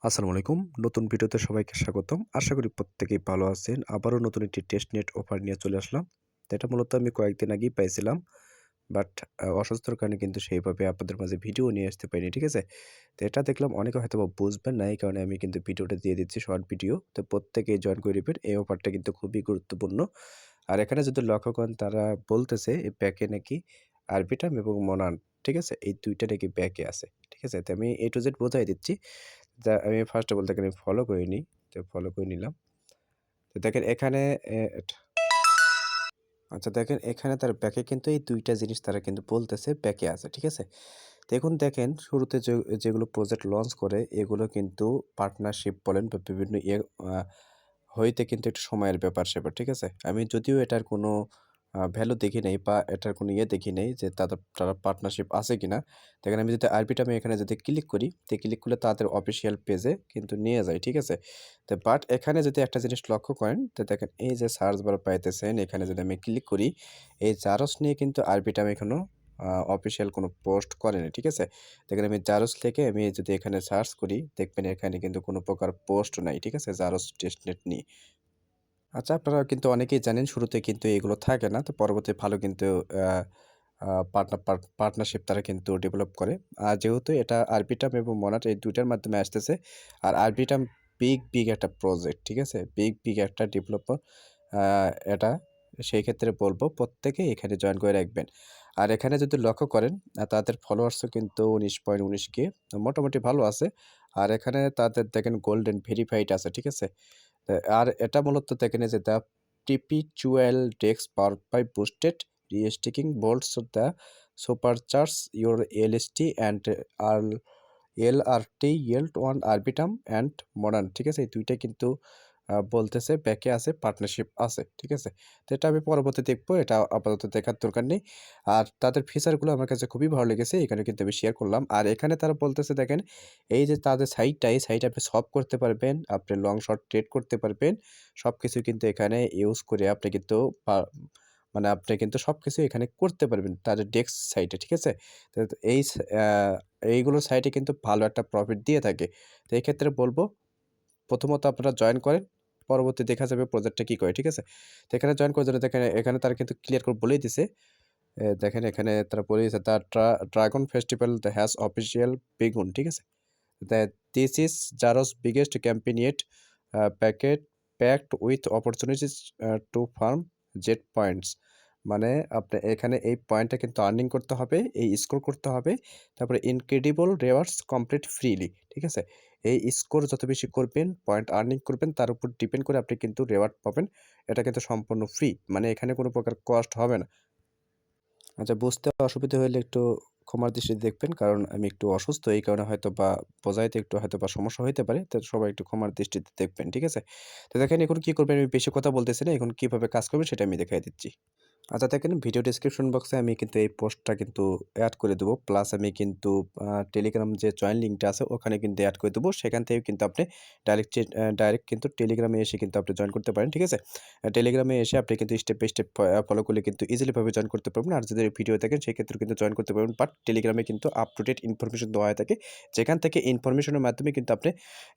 আসসালামু আলাইকুম। নতুন ভিডিওতে সবাইকে স্বাগতম। আশা করি প্রত্যেকেই ভালো আছেন। আবারও নতুন একটি টেস্টনেট অফার নিয়ে চলে আসলাম। তো এটা মূলত আমি কয়েকদিন আগেই পাইছিলাম। বাট অসুস্থতার কারণে কিন্তু সেইভাবে আপনাদের মাঝে ভিডিও নিয়ে আসতে পারিনি। ঠিক আছে? তো এটা দেখলাম অনেকে হয়তোবা বুঝবেন না। এই কারণে আমি কিন্তু ভিডিওটা দিয়ে দিচ্ছি শর্ট ভিডিও। তো প্রত্যেকেই জয়েন করে নিবেন। এই অফারটা কিন্তু খুবই গুরুত্বপূর্ণ। আর এখানে যদি লক্ষ্য করেন তারা বলতেছে এই প্যাকে নাকি আরবিটাম এবং মোনান, ঠিক আছে? এই ২ টা নাকি প্যাকে আছে। ঠিক আছে? তো আমি A to Z বোঝাই দিচ্ছি। আমি ফার্স্ট অফ অল দেখেন আমি ফলো করে নিই। তো ফলো করে নিলাম। তো দেখেন এখানে এ এট আচ্ছা দেখেন এখানে তার ব্যাকে কিন্তু এই ২ টা জিনিস তারা কিন্তু বলতেছে ব্যাকে আছে। ঠিক আছে? তো এখন দেখেন শুরুতে যেগুলো প্রজেক্ট লঞ্চ করে এগুলো কিন্তু পার্টনারশিপ বলেন বা বিভিন্ন আ হইতে কিন্তু একটু সময়ের ব্যাপার-স্যাপার। ঠিক আছে? আমি যদিও এটার কোনো ভ্যালু দেখি নাই বা এটার কোনো দেখি নাই যে তারা পার্টনারশিপ আছে কিনা। দেখেন আমি যদি আরবিটামে এখানে যদি ক্লিক করি, তো ক্লিক করলে তাদের অফিসিয়াল পেজে কিন্তু নিয়ে যায়। ঠিক আছে? তো বাট এখানে যদি একটা জিনিস লক্ষ্য করেন, তো দেখেন এই যে সার্চ বার পাইতেছেন এখানে যদি আমি ক্লিক করি, এই জারস নিয়ে কিন্তু আরবিটাম এখনো অফিসিয়াল কোনো পোস্ট করেনি। ঠিক আছে? দেখেন আমি জারস লিখে আমি যদি এখানে সার্চ করি, দেখবেন এখানে কিন্তু কোনো প্রকার পোস্ট নাই। ঠিক আছে? জারস টেস্টনেট নিয়ে। আচ্ছা, আপনারা কিন্তু অনেকেই জানেন শুরুতে কিন্তু এগুলো থাকে না। তো পরবর্তী ভালো কিন্তু আ আ পার্টনারশিপ তারা কিন্তু ডেভেলপ করে। আর যেহেতু এটা আরবিটাম এবং মনাট এই ২ টার মাধ্যমে আসতেছে। আর আরবিটাম বিগ একটা প্রজেক্ট। ঠিক আছে? বিগ একটা ডেভেলপার আ এটা সেই ক্ষেত্রে বলব প্রত্যেকেই এখানে জয়েন করে রাখবেন। আর এখানে যদি লক্ষ্য করেন তাদের ফলোয়ার্সও কিন্তু ১৯.১৯ কে মোটামুটি ভালো আছে। আর এখানে তাদের দেখেন গোল্ডেন ভেরিফাইড আছে। ঠিক আছে? আর এটা মূলত দেখেন এই যে the perpetual DEX powered by boosted restaking bolts the supercharge your LST and LRT yield on Arbitrum and Modern। ঠিক আছে? এই ২ টা কিন্তু বলতেছে ব্যাকে আছে, পার্টনারশিপ আছে। ঠিক আছে? তো এটা আমি পরবর্তী দেখবো। এটা আপাতত দেখার দরকার নেই। আর তাদের ফিচারগুলো আমার কাছে খুবই ভালো লেগেছে। এখানে কিন্তু আমি শেয়ার করলাম। আর এখানে তারা বলতেছে দেখেন এই যে তাদের সাইটটা, এই সাইটে আপনি শপ করতে পারবেন, আপনি লং শর্ট ট্রেড করতে পারবেন। সবকিছু কিন্তু এখানে ইউজ করে আপনি কিন্তু পা মানে আপনি কিন্তু সবকিছু এখানে করতে পারবেন তাদের ডেস্ক সাইটে। ঠিক আছে? তো এই আ এইগুলো সাইটে কিন্তু ভালো একটা প্রফিট দিয়ে থাকে। তো এই ক্ষেত্রে বলব প্রথমত আপনারা জয়েন করেন। পরবর্তী দেখা যাবে প্রজেক্টটা কি করে। ঠিক আছে? তো এখানে জয়েন করার জন্য দেখেন এখানে তারা কিন্তু ক্লিয়ার করে বলেই দিছে। দেখেন এখানে তারা বলে দিয়েছে the dragon festival has official বেগুন। ঠিক আছে? That this is Jaro's biggest campaign yet, packed with opportunities to farm jet points। মানে আপনি এখানে এই পয়েন্টটা কিন্তু আর্নিং করতে হবে, এই স্কোর করতে হবে। তারপরে ইনক্রেডিবল রিওয়ার্ডস কমপ্লিট ফ্রিলি। ঠিক আছে? এই স্কোর যত বেশি করবেন, পয়েন্ট আর্নিং করবেন তার উপর ডিপেন্ড করে আপনি কিন্তু রিওয়ার্ড পাবেন। এটা কিন্তু সম্পূর্ণ ফ্রি। মানে এখানে কোনো প্রকার কস্ট হবে না। আচ্ছা, বুঝতে অসুবিধা হইলে একটু ক্ষমার দৃষ্টিতে দেখবেন। কারণ আমি একটু অসুস্থ। এই কারণে হয়তোবা বোঝাইতে একটু হয়তোবা সমস্যা হইতে পারে। তো সবাই একটু ক্ষমার দৃষ্টিতে দেখবেন। ঠিক আছে? তো দেখেন এখন কি করবেন, আমি বেশি কথা বলতেছি না। এখন কিভাবে কাজ করবেন সেটা আমি দেখাই দিচ্ছি। আচ্ছা দেখেন ভিডিও ডেসক্রিপশন বক্সে আমি কিন্তু এই পোস্টটা কিন্তু এড করে দেবো। প্লাস আমি কিন্তু টেলিগ্রাম যে জয়েন লিঙ্কটা আছে ওখানে কিন্তু এড করে দেবো। সেখান থেকে কিন্তু আপনি ডাইরেক্ট কিন্তু টেলিগ্রামে এসে কিন্তু আপনি জয়েন করতে পারেন। ঠিক আছে? টেলিগ্রামে এসে আপনি কিন্তু স্টেপ বাই স্টেপ ফলো করলে কিন্তু ইজিলি ভাবে জয়েন করতে পারবেন। আর যদি ভিডিও দেখেন সেক্ষেত্রেও কিন্তু জয়েন করতে পারবেন। বাট টেলিগ্রামে কিন্তু আপ টু ডেট ইনফরমেশন দেওয়া হয়ে থাকে। যেখান থেকে ইনফরমেশনের মাধ্যমে কিন্তু আপনি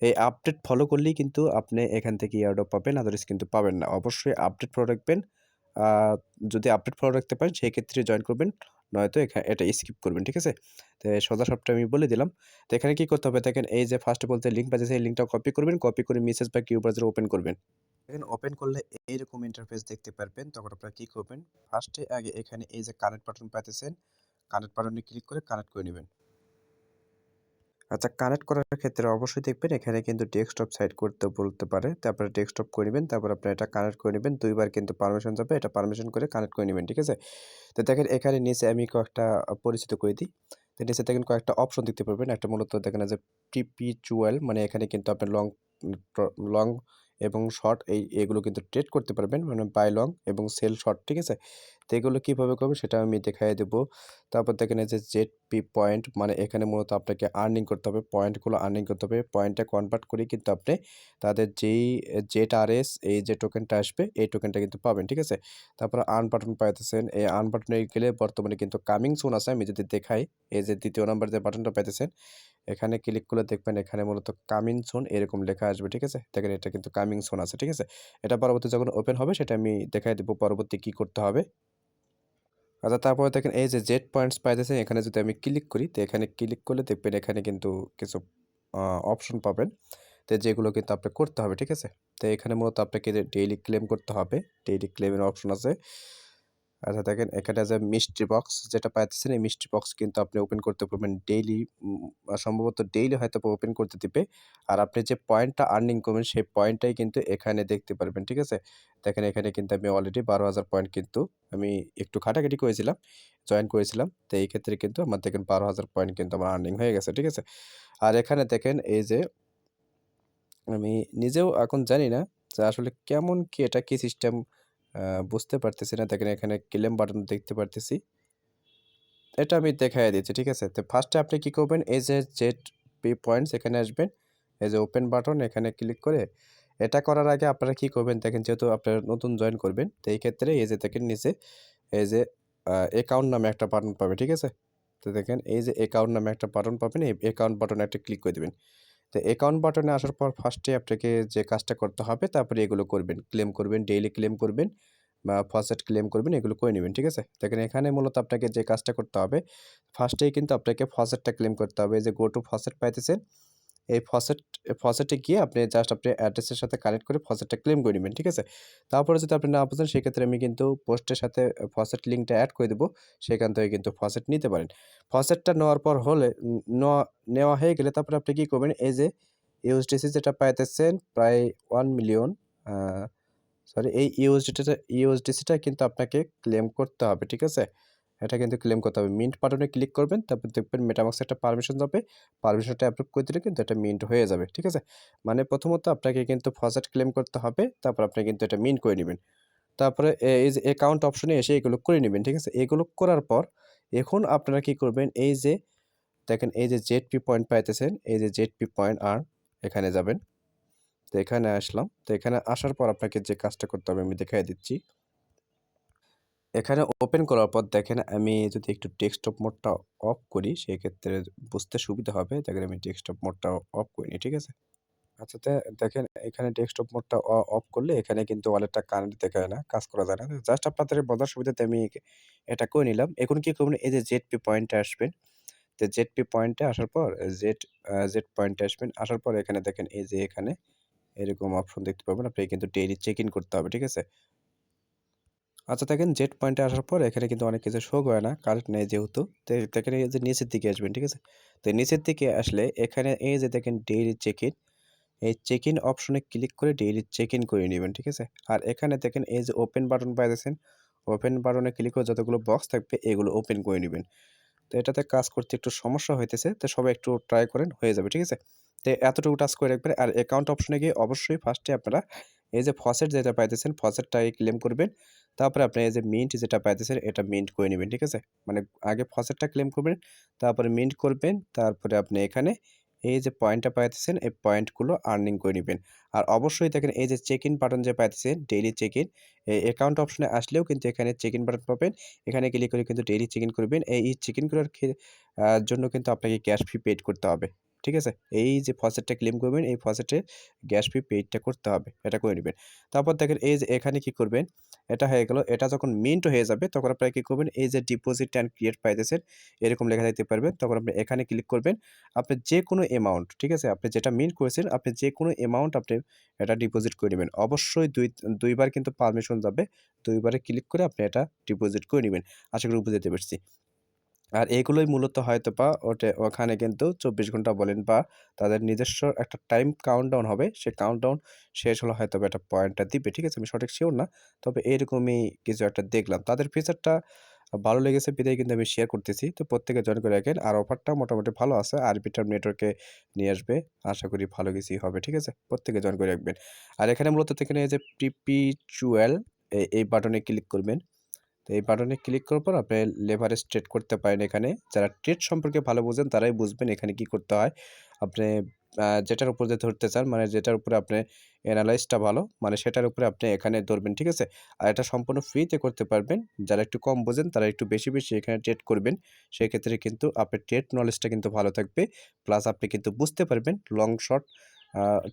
এই আপডেট ফলো করলেই কিন্তু আপনি এখান থেকে এয়ারড্রপ পাবেন। আদারওয়াইজ কিন্তু পাবেন না। অবশ্যই আপডেট ফলো রাখবেন। আ যদি আপডেট ফলো রাখতে পারেন সেই ক্ষেত্রে জয়েন করবেন। নয়তো এটা স্কিপ করবেন। ঠিক আছে? তো সোজা সাপটা আমি বলে দিলাম। তো এখানে কি করতে হবে দেখেন এই যে ফার্স্ট অফ অল যে লিঙ্ক পাচ্ছেন এই লিঙ্কটা কপি করবেন। কপি করে মেসেজ বা কিউ ব্রাউজারে ওপেন করবেন। দেখেন ওপেন করলে এইরকম ইন্টারফেস দেখতে পারবেন। তখন আপনারা কি করবেন? ফার্স্টে আগে এখানে এই যে কানেক্ট বাটন পাইতেছেন। কানেক্ট বাটনে ক্লিক করে কানেক্ট করে নিবেন। আচ্ছা, কানেক্ট করার ক্ষেত্রে অবশ্যই দেখবেন এখানে কিন্তু ডেস্কটপ সাইড করতে বলতে পারে। তারপরে ডেস্কটপ করে নিবেন। তারপর আপনি এটা কানেক্ট করে নিবেন। ২ বার কিন্তু পারমিশন যাবে। এটা পারমিশন করে কানেক্ট করে নিবেন। ঠিক আছে? তো দেখেন এখানে নিচে আমি কয়েকটা পরিচিত করে দিই। তো নিচে দেখেন কয়েকটা অপশন দেখতে পারবেন। একটা মূলত দেখেন যে perpetual মানে এখানে কিন্তু আপনার লং এবং শর্ট এগুলো কিন্তু ট্রেড করতে পারবেন, মানে বাই লং এবং সেল শর্ট, ঠিক আছে? তো এগুলো কীভাবে করবেন সেটা আমি দেখাই দেবো। তারপর দেখেন এই যে জেডপি পয়েন্ট, মানে এখানে মূলত আপনাকে আর্নিং করতে হবে, পয়েন্টগুলো আর্নিং করতে হবে। পয়েন্টটা কনভার্ট করে কিন্তু আপনি তাদের যেই ZRS এই যে টোকেনটা আসবে এই টোকেনটা কিন্তু পাবেন, ঠিক আছে? তারপরে আর্ন বাটন পাইতেছেন। এই আর্ন বাটনে গেলে বর্তমানে কিন্তু কামিং সুন আছে। আমি যদি দেখাই, এই যে ২য় নাম্বার যে বাটনটা পাইতেছেন, এখানে ক্লিক করলে দেখবেন এখানে মূলত কামিং সুন এরকম লেখা আসবে, ঠিক আছে? দেখেন এটা কিন্তু কামিং সুন আছে, ঠিক আছে? এটা পরবর্তী যখন ওপেন হবে সেটা আমি দেখাই দেবো পরবর্তী কি করতে হবে। আচ্ছা, তারপরে দেখেন এই যে জেড পয়েন্টস পাইতেছেন, এখানে যদি আমি ক্লিক করি, তো এখানে ক্লিক করলে দেখবেন এখানে কিন্তু কিছু অপশন পাবেন। তো যেগুলো কিন্তু আপনাকে করতে হবে, ঠিক আছে? তো এখানে মূলত আপনাকে ডেইলি ক্লেম করতে হবে। ডেইলি ক্লেমের অপশন আছে। আচ্ছা, দেখেন এখানে যে মিস্ট্রি বক্স যেটা পাইতেছেন, এই মিস্ট্রি বক্স কিন্তু আপনি ওপেন করতে পারবেন ডেইলি। সম্ভবত ডেইলি হয়তোবা ওপেন করতে দিবে। আর আপনি যে পয়েন্টটা আর্নিং করবেন সেই পয়েন্টটাই কিন্তু এখানে দেখতে পারবেন, ঠিক আছে? দেখেন এখানে কিন্তু আমি অলরেডি ১২,০০০ পয়েন্ট কিন্তু আমি একটু খাটাখাটি করেছিলাম, জয়েন করেছিলাম। তো এই ক্ষেত্রে কিন্তু আমার দেখেন ১২,০০০ পয়েন্ট কিন্তু আমার আর্নিং হয়ে গেছে, ঠিক আছে? আর এখানে দেখেন এই যে আমি নিজেও এখন জানি না যে আসলে কেমন কি এটা কি সিস্টেম, বুঝতে পারতেছি না। দেখেন এখানে ক্লেম বাটন দেখতে পারতেছি। এটা আমি দেখাইয়া দিচ্ছি, ঠিক আছে? তো ফার্স্টে আপনি কি করবেন, এই যে জেডপি পয়েন্টস এখানে আসবেন। এই যে ওপেন বাটন এখানে ক্লিক করে এটা করার আগে আপনারা কি করবেন দেখেন, যেহেতু আপনারা নতুন জয়েন করবেন, তো এই ক্ষেত্রে এই যে দেখেন নিচে এই যে অ্যাকাউন্ট নামে একটা বাটন পাবে, ঠিক আছে? তো দেখেন এই যে অ্যাকাউন্ট নামে একটা বাটন পাবেন, এই অ্যাকাউন্ট বাটনে একটা ক্লিক করে দিবেন। তো অ্যাকাউন্ট বাটনে আসার পর ফার্স্টে আপনাকে যে কাজটা করতে হবে তারপরে এগুলো করবেন। ক্লেম করবেন, ডেইলি ক্লেম করবেন বা ফসেট ক্লেম করবেন, এগুলো করে নিবেন, ঠিক আছে? দেখেন এখানে মূলত আপনাকে যে কাজটা করতে হবে, ফার্স্টেই কিন্তু আপনাকে ফসেটটা ক্লেম করতে হবে। এই যে গো টু ফসেট পাইতেছেন, এই ফসেটে গিয়ে আপনি জাস্ট আপনি অ্যাড্রেসের সাথে কানেক্ট করে ফসেটটা ক্লেম করে নিবেন, ঠিক আছে? তারপরে যদি আপনি না বুঝেন সেক্ষেত্রে আমি কিন্তু পোস্টের সাথে ফসেট লিঙ্কটা এড করে দেবো। সেখান থেকে কিন্তু ফসেট নিতে পারেন। ফসেটটা নেওয়ার পর হলে নেওয়া হয়ে গেলে তারপরে আপনি কি করবেন, এই যে ইউএসডিসি যেটা পাইতেছেন প্রায় 1 মিলিয়ন, আ সরি, এই ইউএসডিসিটা কিন্তু আপনাকে ক্লেম করতে হবে, ঠিক আছে? এটা কিন্তু ক্লেম করতে হবে। মিন্ট বাটনে ক্লিক করবেন, তারপর দেখবেন মেটামাক্সে একটা পারমিশন যাবে। পারমিশনটা অ্যাপ্রুভ করে দিলে কিন্তু এটা মিন্ট হয়ে যাবে, ঠিক আছে? মানে প্রথমত আপনাকে কিন্তু ফসেট ক্লেম করতে হবে, তারপর আপনি কিন্তু এটা মিন্ট করে নিবেন। তারপরে এই যে অ্যাকাউন্ট অপশনে এসে এগুলো করে নিবেন, ঠিক আছে? এগুলো করার পর এখন আপনারা কি করবেন, এই যে দেখেন এই যে জেডপি পয়েন্ট পাইতেছেন, এই যে জেডপি পয়েন্ট আর্ন, এখানে যাবেন। তো এখানে আসলাম। তো এখানে আসার পর আপনাকে যে কাজটা করতে হবে আমি দেখাইয়া দিচ্ছি। এখানে ওপেন করার পর দেখেন আমি যদি একটু ডেস্কটপ মোডটা অফ করি সেক্ষেত্রে বুঝতে সুবিধা হবে। দেখেন আমি ডেস্কটপ মোডটা অফ করিনি, ঠিক আছে? আচ্ছা, দেখেন এখানে ডেস্কটপ মোডটা অফ করলে এখানে কিন্তু ওয়ালেটটা কারেন্ট দেখায় না, কাজ করা যায় না। জাস্ট আপনাদের বোঝার সুবিধাতে আমি এটা করে নিলাম। এখন কি করবেন, এই যে জেডপি পয়েন্টে আসবেন। তো জেডপি পয়েন্টে আসার পর জেড পয়েন্টে আসবেন। আসার পর এখানে দেখেন এই যে এখানে এরকম অপশন দেখতে পাবেন। আপনাকে কিন্তু ডেইলি চেক ইন করতে হবে, ঠিক আছে? আচ্ছা, দেখেন জেড পয়েন্টে আসার পর এখানে কিন্তু অনেক কিছু শো করে না, কারেন্ট নেই যেহেতু। তো দেখেন এই যে নিচের দিকে আসবেন, ঠিক আছে? তো নিচের দিকে আসলে এখানে এই যে দেখেন ডেইলি চেক ইন, এই চেক ইন অপশনে ক্লিক করে ডেইলি চেক ইন করে নিবেন, ঠিক আছে? আর এখানে দেখেন এই যে ওপেন বাটন পাইতেছেন, ওপেন বাটনে ক্লিক করে যতগুলো বক্স থাকবে এগুলো ওপেন করে নিবেন। তো এটাতে কাজ করতে একটু সমস্যা হইতেছে। তো সবাই একটু ট্রাই করেন, হয়ে যাবে, ঠিক আছে? তো এতটুকু টাচ করে রাখবেন। আর অ্যাকাউন্ট অপশনে গিয়ে অবশ্যই ফার্স্টে আপনারা এই যে ফসেট যেটা পাইতেছেন, ফসেটটাকে ক্লেম করবেন। তারপরে আপনি এই যে মিন্ট যেটা পাইতেছেন, এটা মিন্ট করে নিবেন, ঠিক আছে? মানে আগে ফসেটটা ক্লেম করবেন, তারপরে মিন্ট করবেন, তারপরে আপনি এখানে এই যে পয়েন্টটা পাইতেছেন, এই পয়েন্টগুলো আর্নিং করে নিবেন। আর অবশ্যই দেখেন এই যে চেক ইন বাটন যে পাইতেছেন, ডেইলি চেক ইন, এই অ্যাকাউন্ট অপশনে আসলেও কিন্তু এখানে চেক ইন বাটন পাবেন। এখানে ক্লিক করে কিন্তু ডেইলি চেক ইন করবেন। এই চেক ইন করার জন্য কিন্তু আপনাকে গ্যাস ফি পেইড করতে হবে। ঠিক আছে? এই যে ফসেটটা ক্লেম করবেন, এই ফসেটে গ্যাস ফি পেইডটা করতে হবে। এটা করে নিবেন। তারপর দেখেন এই যে এখানে কি করবেন, এটা হয়ে গেল। এটা যখন মিন্ট হয়ে যাবে তখন আপনারা কি করবেন, এই যে ডিপোজিট অ্যান্ড ক্রিয়েট পাইতেছেন, এরকম লেখা দেখতে পারবেন। তখন আপনি এখানে ক্লিক করবেন। আপনি যেকোনো অ্যামাউন্ট, ঠিক আছে? আপনি যেটা মিন্ট করেছেন, আপনি যেকোনো অ্যামাউন্ট আপনি এটা ডিপোজিট করে নিবেন। অবশ্যই ২ বার কিন্তু পারমিশন যাবে। ২ বারে ক্লিক করে আপনি এটা ডিপোজিট করে নিবেন। আশা করি বুঝাতে পারছি। আর এগুলোই মূলত হয়তোবা ওখানে কিন্তু ২৪ ঘন্টা বলেন বা তাদের নিজস্ব একটা টাইম কাউন্টডাউন হবে। সেই কাউন্টডাউন শেষ হলে হয়তোবা একটা পয়েন্টটা দিবে। ঠিক আছে? আমি সঠিক সিওর না। তবে এরকমই কিছু একটা দেখলাম। তাদের ফিচারটা ভালো লেগেছে বিধায় কিন্তু আমি শেয়ার করতেছি। তো প্রত্যেকে জয়েন করে রাখেন। আর অফারটা মোটামুটি ভালো আছে। আরবিটার্ম নেটওয়ার্কে নিয়ে আসবে। আশা করি ভালো কিছুই হবে। ঠিক আছে? প্রত্যেকে জয়েন করে রাখবেন। আর এখানে মূলত দেখেন এই যে পিপিচুয়াল এই বাটনে ক্লিক করবেন। তো এই বাটনে ক্লিক করার পর আপনি লেভারেজ ট্রেড করতে পারেন এখানে। যারা ট্রেড সম্পর্কে ভালো বোঝেন তারাই বুঝবেন এখানে কি করতে হয়। আপনি যেটার উপর দিয়ে ধরতে চান মানে যেটার উপরে আপনি এনালাইজটা ভালো মানে সেটার উপরে আপনি এখানে ধরবেন, ঠিক আছে? আর এটা সম্পূর্ণ ফ্রিতে করতে পারবেন। যারা একটু কম বোঝেন তারা একটু বেশি, বেশি এখানে ট্রেড করবেন। সেক্ষেত্রে কিন্তু আপনার ট্রেড নলেজটা কিন্তু ভালো থাকবে। প্লাস আপনি কিন্তু বুঝতে পারবেন লং শর্ট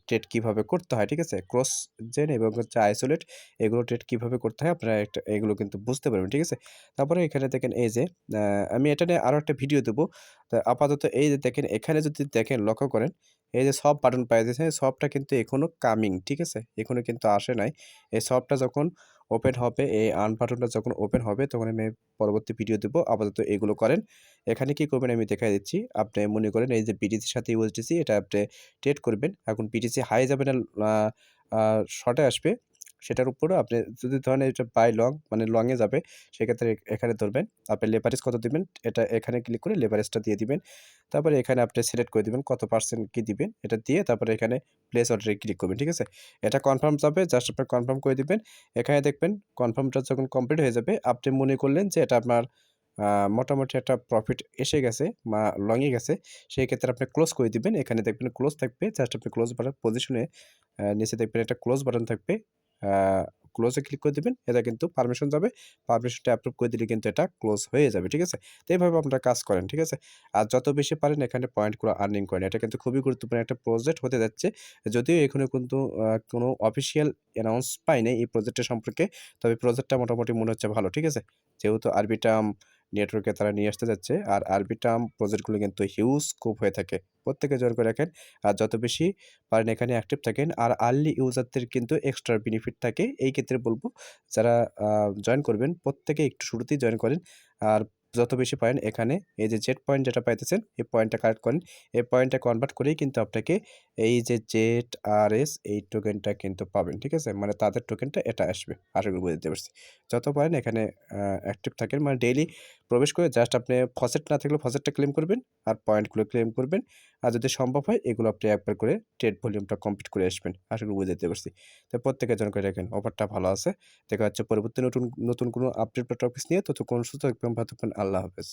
ট্রেড কিভাবে করতে হয়, ঠিক আছে? ক্রস জেন এবং হচ্ছে আইসোলেট এগুলো ট্রেড কিভাবে করতে হয় আপনারা এগুলো কিন্তু বুঝতে পারবেন, ঠিক আছে? তারপরে এখানে দেখেন এই যে আমি এটা নিয়ে আরো একটা ভিডিও দেবো। তো আপাতত এই যে দেখেন এখানে যদি দেখেন লক্ষ্য করেন এই যে সব বাটন পাওয়া যাচ্ছে সবটা কিন্তু এখনো কামিং, ঠিক আছে? এখনো কিন্তু আসে নাই। এই সবটা যখন ওপেন হবে এই আর্ন বাটনটা যখন ওপেন হবে তখন আমি পরবর্তী ভিডিও দেবো। আপাতত এগুলো করেন। এখানে কি করবেন আমি দেখাই দিচ্ছি। আপনি মনে করেন এই যে বিটিসির সাথে ইউএসডিসি এটা আপনি ট্রেড করবেন। এখন বিটিসি হাই যাবে না আ আ শর্টে আসবে সেটার উপরেও আপনি যদি ধরেন এটা বাই লং মানে লং এ যাবে সেক্ষেত্রে এখানে ধরবেন। আপনি লেভারেজ কত দিবেন এটা এখানে ক্লিক করে লেভারেজটা দিয়ে দিবেন। তারপরে এখানে আপনি সিলেক্ট করে দিবেন কত পার্সেন্ট কি দিবেন এটা দিয়ে তারপরে এখানে প্লেস অর্ডারে ক্লিক করবেন, ঠিক আছে? এটা কনফার্ম যাবে জাস্ট আপনি কনফার্ম করে দিবেন। এখানে দেখবেন কনফার্মটা যখন কমপ্লিট হয়ে যাবে আপনি মনে করলেন যে এটা আপনার মোটামুটি একটা প্রফিট এসে গেছে বা লং এ গেছে সেই ক্ষেত্রে আপনি ক্লোজ করে দিবেন। এখানে দেখবেন ক্লোজ থাকবে জাস্ট আপনি ক্লোজ বাটন পজিশনে নিচে দেখবেন একটা ক্লোজ বাটন থাকবে। আ ক্লোজ এ ক্লিক করে দিবেন। এটা কিন্তু পারমিশন যাবে। পারমিশনটা অ্যাপ্রুভ করে দিলে কিন্তু এটা ক্লোজ হয়ে যাবে। ঠিক আছে? তো এভাবে আপনারা কাজ করেন। ঠিক আছে? আর যত বেশি পারেন এখানে পয়েন্টগুলো আর্নিং করেন। এটা কিন্তু খুবই গুরুত্বপূর্ণ একটা প্রজেক্ট হতে যাচ্ছে। যদিও এখনো কিন্তু কোনো অফিসিয়াল অ্যানাউন্স পাই নাই এই প্রজেক্টের সম্পর্কে। তবে প্রজেক্টটা মোটামুটি মনে হচ্ছে ভালো। ঠিক আছে? যেহেতু আরবিটার্ম নেটওয়ার্কে তারা নিয়ে আসতে যাচ্ছে। আর আরবিটার্ম প্রজেক্টগুলো কিন্তু হিউজ স্কোপ হয়ে থাকে। প্রত্যেকে জয়েন করে রাখেন। আর যত বেশি পারেন এখানে অ্যাক্টিভ থাকেন। আর আর্লি ইউজারদের কিন্তু এক্সট্রা বেনিফিট থাকে। এই ক্ষেত্রে বলব যারা জয়েন করবেন প্রত্যেকে একটু শুরুতেই জয়েন করেন। আর যত বেশি পারেন এখানে এই যে জেড পয়েন্ট যেটা পাইতেছেন এই পয়েন্টটা কালেক্ট করেন। এই পয়েন্টটা কনভার্ট করেই কিন্তু আপনাকে এই যে জেড-আর-এস এই টোকেনটা কিন্তু পাবেন। ঠিক আছে? মানে তাদের টোকেনটা এটা আসবে। আশা করি বুঝাতে পারছি। যত পারেন এখানে অ্যাক্টিভ থাকেন। মানে ডেইলি প্রবেশ করে জাস্ট আপনি ফসেট না থাকলে ফসেটটা ক্লেম করবেন আর পয়েন্টগুলো ক্লেম করবেন। আর যদি সম্ভব হয় এগুলো আপনি একবার করে ট্রেড ভলিউমটা কমপ্লিট করে আসবেন। আশা করি বুঝাতে পারছি। তো প্রত্যেকে জয়েন করে রাখেন। অফারটা ভালো আছে। দেখা হচ্ছে পরবর্তী নতুন কোনো আপডেট বা টপিকস নিয়ে ততক্ষণ সুস্থ থাকবেন, ভালো থাকবেন। আল্লাহ হাফেজ।